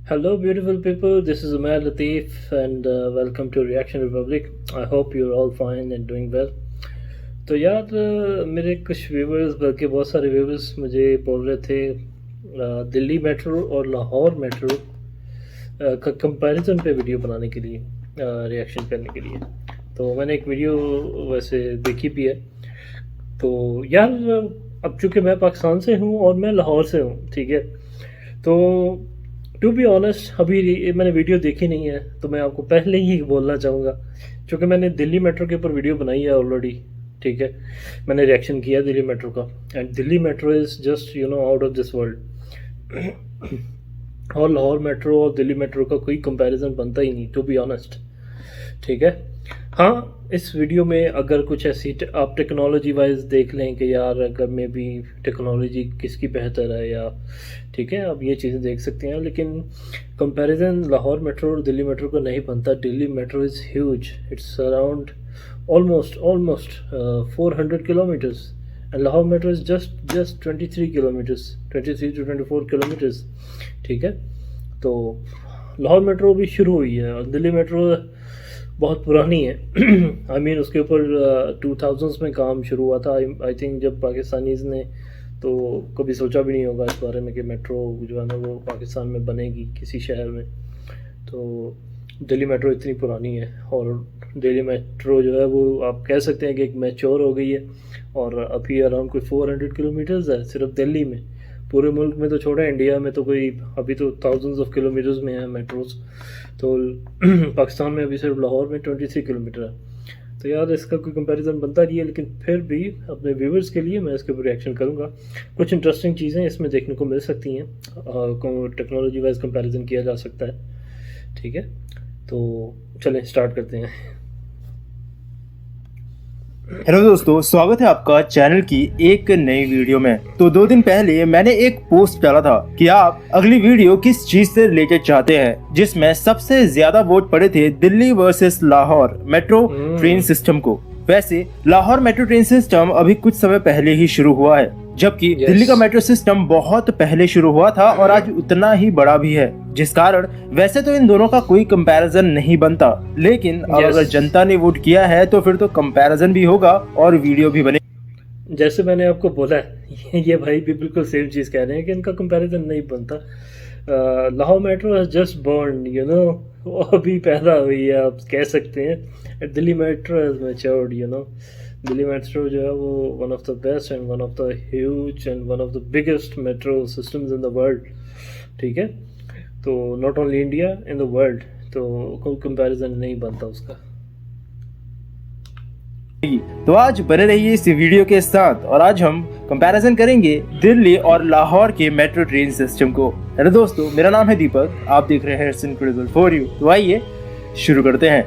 Hello, beautiful people. This is Umair Latif, and welcome to Reaction Republic. I hope you're all fine and doing well. तो यार मेरे कुछ viewers बल्कि बहुत सारे व्यूवर्स मुझे बोल रहे थे दिल्ली मेट्रो और लाहौर मेट्रो का कंपैरिजन पे वीडियो बनाने के लिए रिएक्शन करने के लिए। तो मैंने एक वीडियो वैसे देखी भी है। तो यार अब चूँकि मैं पाकिस्तान से हूँ और मैं लाहौर से हूँ, ठीक है। तो टू बी ऑनेस्ट अभी मैंने वीडियो देखी नहीं है, तो मैं आपको पहले ही बोलना चाहूँगा क्योंकि मैंने दिल्ली मेट्रो के ऊपर वीडियो बनाई है ऑलरेडी, ठीक है। मैंने रिएक्शन किया दिल्ली मेट्रो का, and Delhi metro is just out of this world. और लाहौर मेट्रो और दिल्ली मेट्रो का कोई कंपैरिजन बनता ही नहीं, टू बी ऑनेस्ट, ठीक है। हाँ, इस वीडियो में अगर कुछ ऐसी आप टेक्नोलॉजी वाइज देख लें कि यार अगर मे बी टेक्नोलॉजी किसकी बेहतर है या, ठीक है, आप ये चीज़ें देख सकते हैं। लेकिन कंपैरिजन लाहौर मेट्रो और दिल्ली मेट्रो का नहीं बनता। Delhi metro is huge, it's around almost 400 kilometres, and Lahore metro is just 23 kilometres, 23 to 24 kilometres, ठीक है। तो लाहौर मेट्रो भी शुरू हुई है और दिल्ली मेट्रो बहुत पुरानी है। आई मीन उसके ऊपर 2000s में काम शुरू हुआ था। आई थिंक जब पाकिस्तानीज़ ने तो कभी सोचा भी नहीं होगा इस बारे में कि मेट्रो जो है ना वो पाकिस्तान में बनेगी किसी शहर में। तो दिल्ली मेट्रो इतनी पुरानी है और दिल्ली मेट्रो जो है वो आप कह सकते हैं कि एक मैच्योर हो गई है और अभी अराउंड कोई 400 किलोमीटर्स है सिर्फ दिल्ली में। पूरे मुल्क में तो छोड़ा, इंडिया में तो कोई अभी तो थाउजेंड्स ऑफ किलोमीटर्स में है मेट्रोस। तो पाकिस्तान में अभी सिर्फ लाहौर में 23 किलोमीटर है। तो यार इसका कोई कंपैरिजन बनता नहीं है, लेकिन फिर भी अपने व्यूवर्स के लिए मैं इसके ऊपर रिएक्शन करूँगा। कुछ इंटरेस्टिंग चीज़ें इसमें देखने को मिल सकती हैं, टेक्नोलॉजी वाइज कंपैरिजन किया जा सकता है, ठीक है। तो चलें स्टार्ट करते हैं। हेलो दोस्तों, स्वागत है आपका चैनल की एक नई वीडियो में। तो 2 दिन पहले मैंने एक पोस्ट डाला था कि आप अगली वीडियो किस चीज से रिलेटेड चाहते हैं, जिसमें सबसे ज्यादा वोट पड़े थे Delhi versus Lahore metro train system को। वैसे लाहौर मेट्रो ट्रेन सिस्टम अभी कुछ समय पहले ही शुरू हुआ है, जबकि दिल्ली का मेट्रो सिस्टम बहुत पहले शुरू हुआ था और आज उतना ही बड़ा भी है, जिस कारण वैसे तो इन दोनों का कोई कंपैरिजन नहीं बनता। लेकिन अगर जनता ने वोट किया है तो फिर तो कंपैरिजन भी होगा और वीडियो भी बने। जैसे मैंने आपको बोला है, ये भाई भी बिल्कुल सेम चीज़ कह रहे हैं कि इनका कंपैरिजन नहीं बनता। Lahore metro has just burn, वो अभी पैदा हुई है आप कह सकते हैं। Delhi metro has matured, Delhi metro जो है वो one of the best and one of the huge and one of the biggest metro systems in the world, ठीक है। तो not only India, in the world. तो कोई कंपैरिजन नहीं बनता उसका। तो आज बने रहिए इस वीडियो के साथ और आज हम कंपैरिजन करेंगे दिल्ली और लाहौर के मेट्रो ट्रेन सिस्टम को। हेलो दोस्तों, मेरा नाम है दीपक, आप देख रहे हैं इट्स इनक्रेडिबल फॉर यू। तो आइए शुरू करते हैं।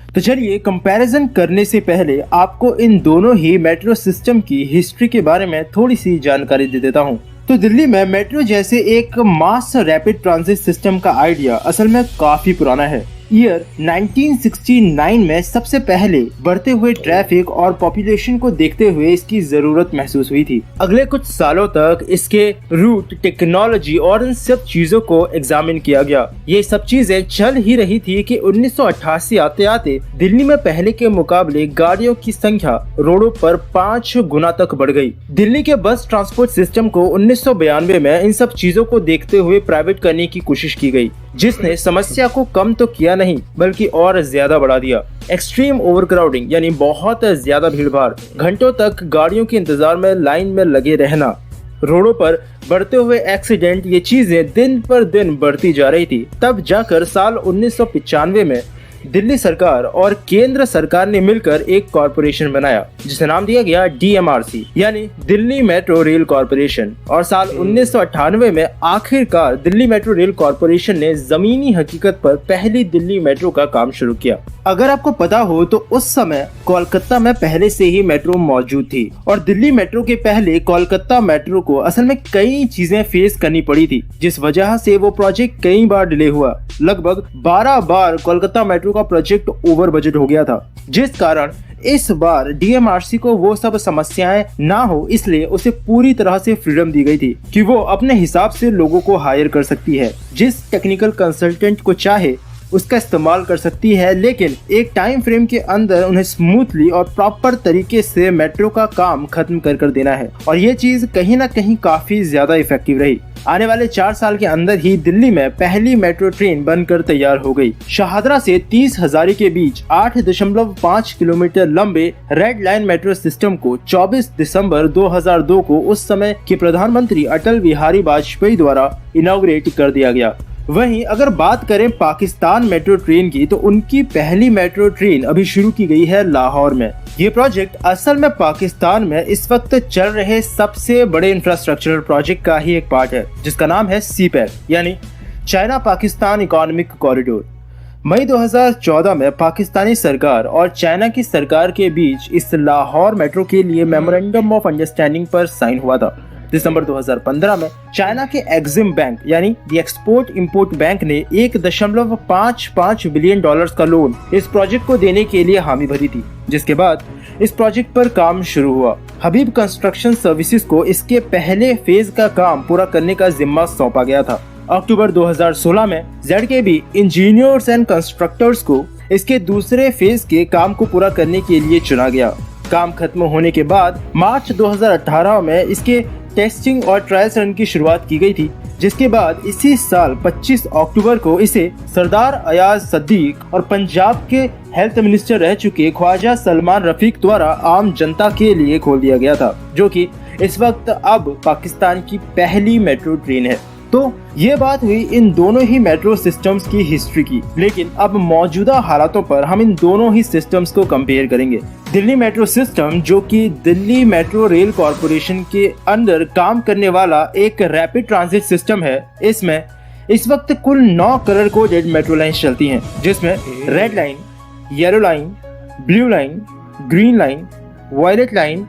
तो चलिए कंपैरिजन करने से पहले आपको इन दोनों ही मेट्रो सिस्टम की हिस्ट्री के बारे में थोड़ी सी जानकारी दे देता हूँ। तो दिल्ली में मेट्रो जैसे एक मास रैपिड ट्रांजिट सिस्टम का आइडिया असल में काफी पुराना है। ईयर 1969 में सबसे पहले बढ़ते हुए ट्रैफिक और पॉपुलेशन को देखते हुए इसकी जरूरत महसूस हुई थी। अगले कुछ सालों तक इसके रूट, टेक्नोलॉजी और इन सब चीजों को एग्जामिन किया गया। ये सब चीजें चल ही रही थी कि 1988 आते आते दिल्ली में पहले के मुकाबले गाड़ियों की संख्या रोडों पर 5 गुना तक बढ़ गई। दिल्ली के बस ट्रांसपोर्ट सिस्टम को 1992 में इन सब चीजों को देखते हुए प्राइवेट करने की कोशिश की गई, जिसने समस्या को कम तो किया नहीं बल्कि और ज्यादा बढ़ा दिया। एक्सट्रीम ओवरक्राउडिंग यानी बहुत ज्यादा भीड़भाड़, घंटों तक गाड़ियों के इंतजार में लाइन में लगे रहना, रोडों पर बढ़ते हुए एक्सीडेंट, ये चीजें दिन पर दिन बढ़ती जा रही थी। तब जाकर साल 1995 में दिल्ली सरकार और केंद्र सरकार ने मिलकर एक कॉरपोरेशन बनाया जिसे नाम दिया गया DMRC यानी दिल्ली मेट्रो रेल कॉरपोरेशन। और साल 1998 में आखिरकार दिल्ली मेट्रो रेल कॉरपोरेशन ने जमीनी हकीकत पर पहली दिल्ली मेट्रो का काम शुरू किया। अगर आपको पता हो तो उस समय कोलकाता में पहले से ही मेट्रो मौजूद थी और दिल्ली मेट्रो के पहले कोलकाता मेट्रो को असल में कई चीजें फेस करनी पड़ी थी, जिस वजह से वो प्रोजेक्ट कई बार डिले हुआ। लगभग 12 बार कोलकाता मेट्रो का प्रोजेक्ट ओवर बजट हो गया था, जिस कारण इस बार DMRC को वो सब समस्याएं ना हो, इसलिए उसे पूरी तरह से फ्रीडम दी गई थी कि वो अपने हिसाब से लोगों को हायर कर सकती है, जिस टेक्निकल कंसल्टेंट को चाहे उसका इस्तेमाल कर सकती है, लेकिन एक टाइम फ्रेम के अंदर उन्हें स्मूथली और प्रॉपर तरीके से मेट्रो का काम खत्म कर देना है। और ये चीज कहीं ना कहीं काफी ज्यादा इफेक्टिव रही। आने वाले 4 साल के अंदर ही दिल्ली में पहली मेट्रो ट्रेन बनकर तैयार हो गई। शाहदरा से 30 हजारी के बीच 8.5 किलोमीटर लंबे रेड लाइन मेट्रो सिस्टम को 24 दिसंबर 2002 को उस समय के प्रधानमंत्री अटल बिहारी वाजपेयी द्वारा इनॉग्रेट कर दिया गया। वहीं अगर बात करें पाकिस्तान मेट्रो ट्रेन की, तो उनकी पहली मेट्रो ट्रेन अभी शुरू की गई है लाहौर में। ये प्रोजेक्ट असल में पाकिस्तान में इस वक्त चल रहे सबसे बड़े इंफ्रास्ट्रक्चरल प्रोजेक्ट का ही एक पार्ट है, जिसका नाम है CPEC यानी चाइना पाकिस्तान इकोनॉमिक कॉरिडोर। मई 2014 में पाकिस्तानी सरकार और चाइना की सरकार के बीच इस लाहौर मेट्रो के लिए मेमोरेंडम ऑफ अंडरस्टैंडिंग पर साइन हुआ था। दिसंबर 2015 में चाइना के एक्सिम बैंक यानी द एक्सपोर्ट इंपोर्ट बैंक ने $1.55 बिलियन का लोन इस प्रोजेक्ट को देने के लिए हामी भरी थी, जिसके बाद इस प्रोजेक्ट पर काम शुरू हुआ। हबीब कंस्ट्रक्शन सर्विसेज को इसके पहले फेज का काम पूरा करने का जिम्मा सौंपा गया था। अक्टूबर 2016 में ZKB इंजीनियर्स एंड कंस्ट्रक्टर्स को इसके दूसरे फेज के काम को पूरा करने के लिए चुना गया। काम खत्म होने के बाद मार्च 2018 में इसके टेस्टिंग और ट्रायल रन की शुरुआत की गई थी, जिसके बाद इसी साल 25 अक्टूबर को इसे सरदार अयाज सद्दीक और पंजाब के हेल्थ मिनिस्टर रह चुके ख्वाजा सलमान रफीक द्वारा आम जनता के लिए खोल दिया गया था, जो कि इस वक्त अब पाकिस्तान की पहली मेट्रो ट्रेन है। तो ये बात हुई इन दोनों ही मेट्रो सिस्टम्स की हिस्ट्री की, लेकिन अब मौजूदा हालातों पर हम इन दोनों ही सिस्टम्स को कंपेयर करेंगे। दिल्ली मेट्रो सिस्टम, जो कि दिल्ली मेट्रो रेल कॉरपोरेशन के अंदर काम करने वाला एक रैपिड ट्रांजिट सिस्टम है, इसमें इस वक्त कुल 9 कलर कोडेड मेट्रो लाइन चलती हैं, जिसमें red line, yellow line, blue line, green line, violet line,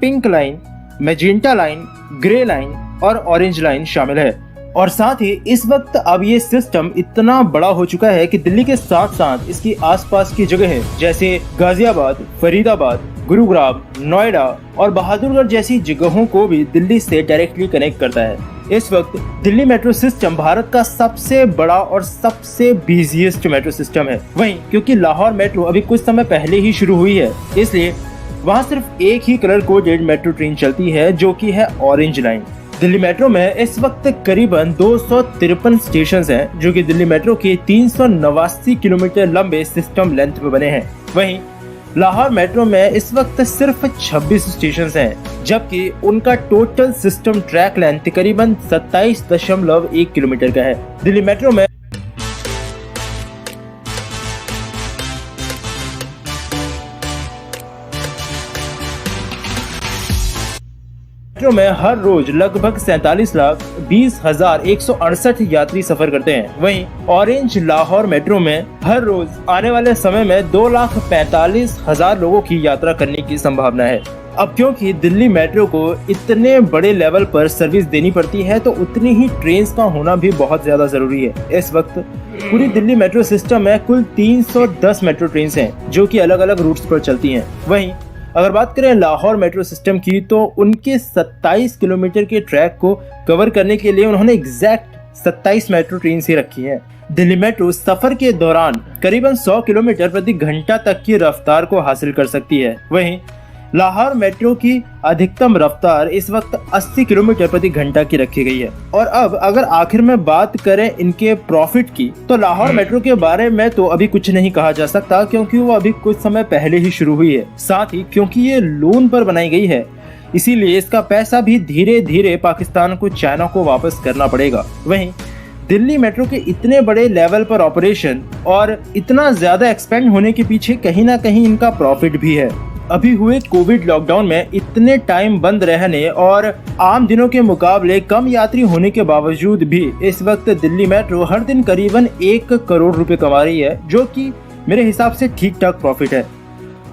pink line, magenta line, grey line और ऑरेंज लाइन शामिल है। और साथ ही इस वक्त अब ये सिस्टम इतना बड़ा हो चुका है कि दिल्ली के साथ साथ इसकी आसपास की जगह है, जैसे गाजियाबाद, फरीदाबाद, गुरुग्राम, नोएडा और बहादुरगढ़ जैसी जगहों को भी दिल्ली से डायरेक्टली कनेक्ट करता है। इस वक्त दिल्ली मेट्रो सिस्टम भारत का सबसे बड़ा और सबसे बिजिएस्ट मेट्रो सिस्टम है। वहीं क्योंकि लाहौर मेट्रो अभी कुछ समय पहले ही शुरू हुई है, इसलिए वहाँ सिर्फ एक ही कलर कोडेड मेट्रो ट्रेन चलती है, जो कि है ऑरेंज लाइन। दिल्ली मेट्रो में इस वक्त करीबन 253 स्टेशन हैं, जो कि दिल्ली मेट्रो के 389 किलोमीटर लंबे सिस्टम लेंथ पे बने हैं। वहीं लाहौर मेट्रो में इस वक्त सिर्फ 26 स्टेशन हैं, जबकि उनका टोटल सिस्टम ट्रैक लेंथ करीबन 27.1 किलोमीटर का है। दिल्ली मेट्रो में में हर रोज लगभग 47,20,168 यात्री सफर करते हैं। वहीं ऑरेंज लाहौर मेट्रो में हर रोज आने वाले समय में 2,45,000 लोगों की यात्रा करने की संभावना है। अब क्योंकि दिल्ली मेट्रो को इतने बड़े लेवल पर सर्विस देनी पड़ती है, तो उतनी ही ट्रेन का होना भी बहुत ज्यादा जरूरी है। इस वक्त पूरी दिल्ली मेट्रो सिस्टम में कुल 310 मेट्रो ट्रेन हैं, जो कि अलग अलग रूट्स पर चलती हैं। वहीं अगर बात करें लाहौर मेट्रो सिस्टम की, तो उनके 27 किलोमीटर के ट्रैक को कवर करने के लिए उन्होंने एग्जैक्ट 27 मेट्रो ट्रेन ही रखी हैं। दिल्ली मेट्रो सफर के दौरान करीबन 100 किलोमीटर प्रति घंटा तक की रफ्तार को हासिल कर सकती है। वहीं लाहौर मेट्रो की अधिकतम रफ्तार इस वक्त 80 किलोमीटर प्रति घंटा की रखी गई है। और अब अगर आखिर में बात करें इनके प्रॉफिट की, तो लाहौर मेट्रो के बारे में तो अभी कुछ नहीं कहा जा सकता, क्योंकि वो अभी कुछ समय पहले ही शुरू हुई है। साथ ही क्योंकि ये लोन पर बनाई गई है, इसीलिए इसका पैसा भी धीरे धीरे पाकिस्तान को चाइना को वापस करना पड़ेगा। वहीं दिल्ली मेट्रो के इतने बड़े लेवल पर ऑपरेशन और इतना ज्यादा एक्सपेंड होने के पीछे कहीं ना कहीं इनका प्रॉफिट भी है। अभी हुए कोविड लॉकडाउन में इतने टाइम बंद रहने और आम दिनों के मुकाबले कम यात्री होने के बावजूद भी इस वक्त दिल्ली मेट्रो हर दिन करीबन 1 करोड़ रुपए कमा रही है, जो कि मेरे हिसाब से ठीक ठाक प्रॉफिट है।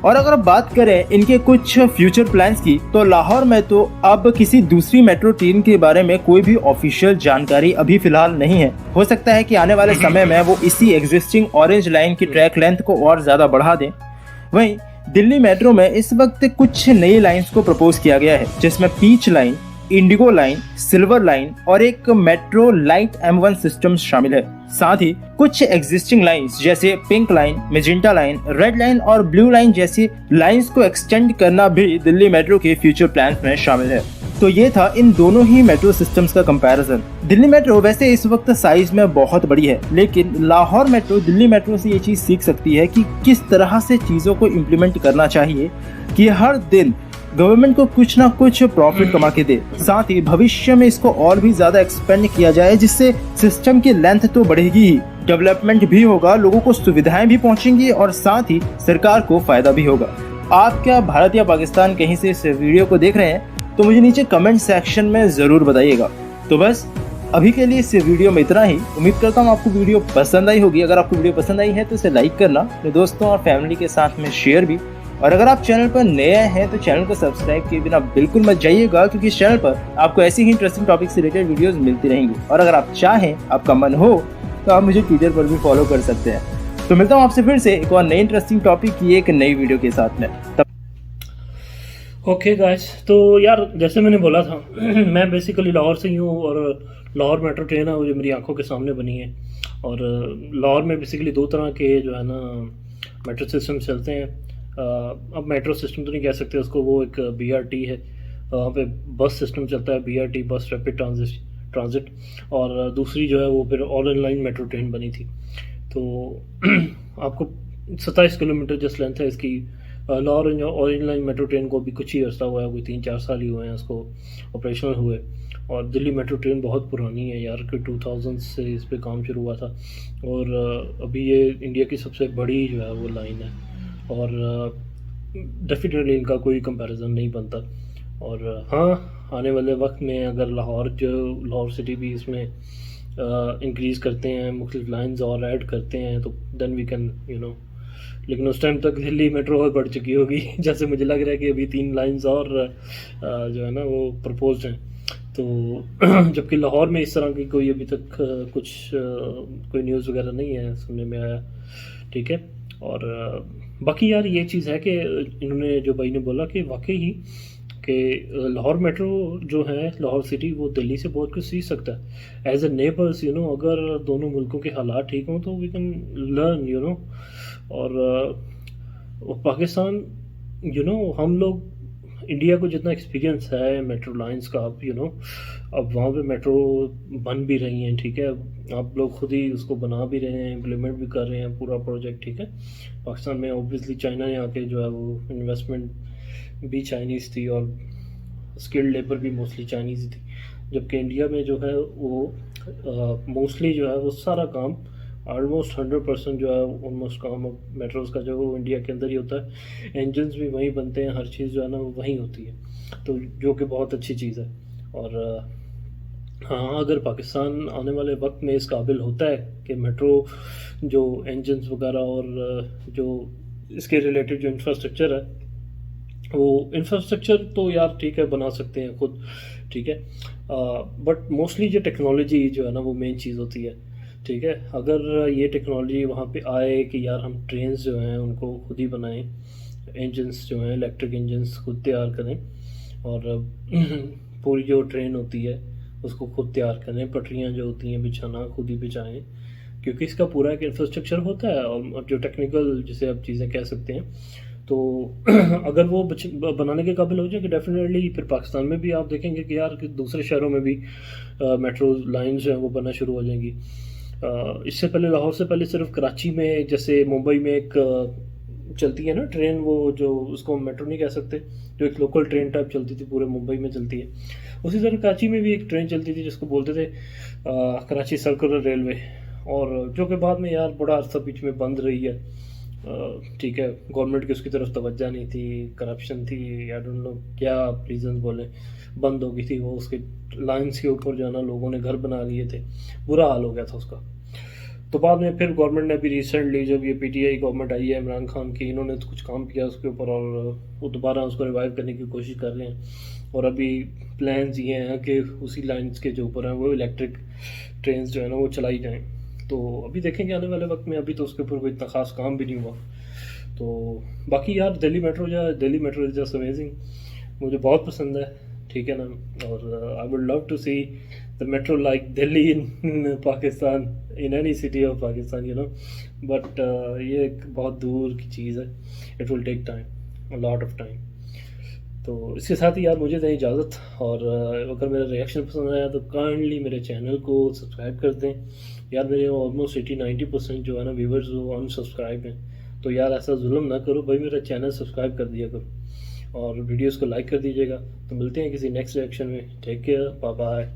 और अगर बात करें इनके कुछ फ्यूचर प्लान्स की, तो लाहौर में तो अब किसी दूसरी मेट्रो ट्रेन के बारे में कोई भी ऑफिशियल जानकारी अभी फिलहाल नहीं है। हो सकता है कि आने वाले समय में वो इसी एग्जिस्टिंग ऑरेंज लाइन की ट्रैक लेंथ को और ज्यादा बढ़ा दें। वहीं दिल्ली मेट्रो में इस वक्त कुछ नई लाइंस को प्रपोज किया गया है, जिसमें peach line, indigo line, silver line और एक मेट्रो लाइट M1 सिस्टम शामिल है। साथ ही कुछ एग्जिस्टिंग लाइंस जैसे pink line, magenta line, red line और ब्लू लाइन जैसी लाइंस को एक्सटेंड करना भी दिल्ली मेट्रो के फ्यूचर प्लान्स में शामिल है। तो ये था इन दोनों ही मेट्रो सिस्टम्स का कंपैरिजन। दिल्ली मेट्रो वैसे इस वक्त साइज में बहुत बड़ी है, लेकिन लाहौर मेट्रो दिल्ली मेट्रो से ये चीज सीख सकती है कि किस तरह से चीजों को इम्प्लीमेंट करना चाहिए कि हर दिन गवर्नमेंट को कुछ ना कुछ प्रॉफिट कमा के दे। साथ ही भविष्य में इसको और भी ज्यादा एक्सपेंड किया जाए, जिससे सिस्टम की लेंथ तो बढ़ेगी ही, डेवलपमेंट भी होगा, लोगों को सुविधाएं भी पहुंचेंगी और साथ ही सरकार को फायदा भी होगा। आप क्या भारत या पाकिस्तान कहीं से इस वीडियो को देख रहे हैं तो मुझे नीचे कमेंट सेक्शन में जरूर बताइएगा। तो बस अभी के लिए इस वीडियो में इतना ही। उम्मीद करता हूँ आपको वीडियो पसंद आई होगी। अगर आपको वीडियो पसंद आई है तो इसे लाइक करना, अपने दोस्तों और फैमिली के साथ में शेयर भी। और अगर आप चैनल पर नए हैं तो चैनल को सब्सक्राइब किए बिना बिल्कुल मत जाइएगा, क्योंकि इस चैनल पर आपको ऐसी ही इंटरेस्टिंग टॉपिक से रिलेटेड वीडियोस मिलती रहेंगी। और अगर आप चाहें, आपका मन हो, तो आप मुझे ट्विटर पर भी फॉलो कर सकते हैं। तो मिलता हूँ आपसे फिर से एक और नई इंटरेस्टिंग टॉपिक की एक नई वीडियो के साथ में। ओके गाइस, तो यार जैसे मैंने बोला था मैं बेसिकली लाहौर से ही हूँ और लाहौर मेट्रो ट्रेन है वो जो मेरी आंखों के सामने बनी है। और लाहौर में बेसिकली दो तरह के जो है ना मेट्रो सिस्टम चलते हैं। अब मेट्रो सिस्टम तो नहीं कह सकते उसको, वो एक BRT है, वहाँ पे बस सिस्टम चलता है, BRT बस रैपिड ट्रांजिट। और दूसरी जो है वो फिर all in line metro train बनी थी। तो आपको 27 किलोमीटर जस्ट लेंथ है इसकी। Lahore all in line metro train को भी कुछ ही अर्सा हुआ है, कोई 3-4 साल ही हुए हैं उसको ऑपरेशनल हुए। और दिल्ली मेट्रो ट्रेन बहुत पुरानी है यार, कि 2000 से इस पे काम शुरू हुआ था। और अभी ये इंडिया की सबसे बड़ी जो है वो लाइन है और डेफिनेटली इनका कोई कंपैरिजन नहीं बनता। और हाँ, आने वाले वक्त में अगर लाहौर सिटी भी इसमें इंक्रीज़ करते हैं, मुख्तलिफ लाइन्स और ऐड करते हैं, तो देन वी कैन लेकिन उस टाइम तक दिल्ली मेट्रो और बढ़ चुकी होगी जैसे मुझे लग रहा है कि अभी 3 लाइन्स और जो है ना वो प्रपोज्ड हैं। तो जबकि लाहौर में इस तरह की कोई अभी तक कुछ कोई न्यूज़ वगैरह नहीं है सुनने में आया, ठीक है। और बाकी यार ये चीज़ है कि इन्होंने जो भाई ने बोला कि वाकई ही कि लाहौर मेट्रो जो है, लाहौर सिटी, वो दिल्ली से बहुत कुछ सीख सकता है एज ए नेबर्स। अगर दोनों मुल्कों के हालात ठीक हों तो वी कैन लर्न। और पाकिस्तान हम लोग इंडिया को जितना एक्सपीरियंस है मेट्रो लाइंस का, अब वहाँ पे मेट्रो बन भी रही हैं, ठीक है। आप लोग खुद ही उसको बना भी रहे हैं, इम्प्लीमेंट भी कर रहे हैं पूरा प्रोजेक्ट, ठीक है। पाकिस्तान में ऑब्वियसली चाइना ने आके जो है वो इन्वेस्टमेंट भी चाइनीज़ थी और स्किल्ड लेबर भी मोस्टली चाइनीज़ ही थी। जबकि इंडिया में जो है वो मोस्टली जो है वो सारा काम ऑलमोस्ट 100% जो है ऑलमोस्ट काम मेट्रोज़ का जो है वो इंडिया के अंदर ही होता है। इंजन्स भी वहीं बनते हैं, हर चीज़ जो है ना वो वहीं होती है, तो जो कि बहुत अच्छी चीज़ है। और हाँ, अगर पाकिस्तान आने वाले वक्त में इस काबिल होता है कि मेट्रो जो इंजन्स वगैरह और जो इसके रिलेटेड जो इंफ्रास्ट्रक्चर है, वो इंफ्रास्ट्रक्चर तो यार ठीक है बना सकते हैं खुद, ठीक है। बट मोस्टली जो टेक्नोलॉजी जो है ना वो मेन चीज़ होती है, ठीक है। अगर ये टेक्नोलॉजी वहाँ पे आए कि यार हम ट्रेन्स जो हैं उनको खुद ही बनाएं, इंजन्स जो हैं इलेक्ट्रिक इंजन्स खुद तैयार करें और पूरी जो ट्रेन होती है उसको खुद तैयार करें, पटरियाँ जो होती हैं बिछाना खुद ही बिछाएं, क्योंकि इसका पूरा एक इंफ्रास्ट्रक्चर होता है और जो टेक्निकल जिसे आप चीज़ें कह सकते हैं। तो अगर वो बनाने के काबिल हो जाए कि डेफिनेटली फिर पाकिस्तान में भी आप देखेंगे कि यार कि दूसरे शहरों में भी मेट्रो लाइंस जो हैं वो बनना शुरू हो जाएंगी। इससे पहले, लाहौर से पहले सिर्फ कराची में, जैसे मुंबई में एक चलती है ना ट्रेन, वो जो उसको मेट्रो नहीं कह सकते, जो एक लोकल ट्रेन टाइप चलती थी पूरे मुंबई में चलती है, उसी तरह कराची में भी एक ट्रेन चलती थी जिसको बोलते थे कराची सर्कुलर रेलवे, और जो कि बाद में यार बड़ा अर्सा बीच में बंद रही है, ठीक है। गवर्नमेंट की उसकी तरफ तवज्जो नहीं थी, करप्शन थी, आई डोंट नो क्या रीज़न बोले, बंद हो गई थी वो। उसके लाइन्स के ऊपर जाना, लोगों ने घर बना लिए थे, बुरा हाल हो गया था उसका। तो बाद में फिर गवर्नमेंट ने भी रिसेंटली, जब ये PTI गवर्नमेंट आई है इमरान खान की, इन्होंने तो कुछ काम किया उसके ऊपर और वो दोबारा उसको रिवाइव करने की कोशिश कर रहे हैं। और अभी प्लान्स ये हैं कि उसी लाइन्स के जो ऊपर हैं वो इलेक्ट्रिक ट्रेन जो है ना वो चलाई जाएँ। तो अभी देखेंगे आने वाले वक्त में, अभी तो उसके ऊपर कोई इतना ख़ास काम भी नहीं हुआ। तो बाकी यार Delhi metro is just amazing, मुझे बहुत पसंद है, ठीक है ना। और I would love to see the metro like Delhi in Pakistan, in any city of Pakistan, you know. But ये एक बहुत दूर की चीज़ है, it will take time, a lot of time. तो इसके साथ ही यार मुझे दें इजाज़त, और अगर मेरा रिएक्शन पसंद आया तो काइंडली मेरे चैनल को सब्सक्राइब कर दें। यार मेरे ऑलमोस्ट 80-90% जो है ना व्यूवर्स वो अनसब्सक्राइब हैं, तो यार ऐसा जुल्म ना करो भाई, मेरा चैनल सब्सक्राइब कर दिया करो और वीडियोस को लाइक कर दीजिएगा। तो मिलते हैं किसी नेक्स्ट रिएक्शन में, टेक केयर, बाय बाय।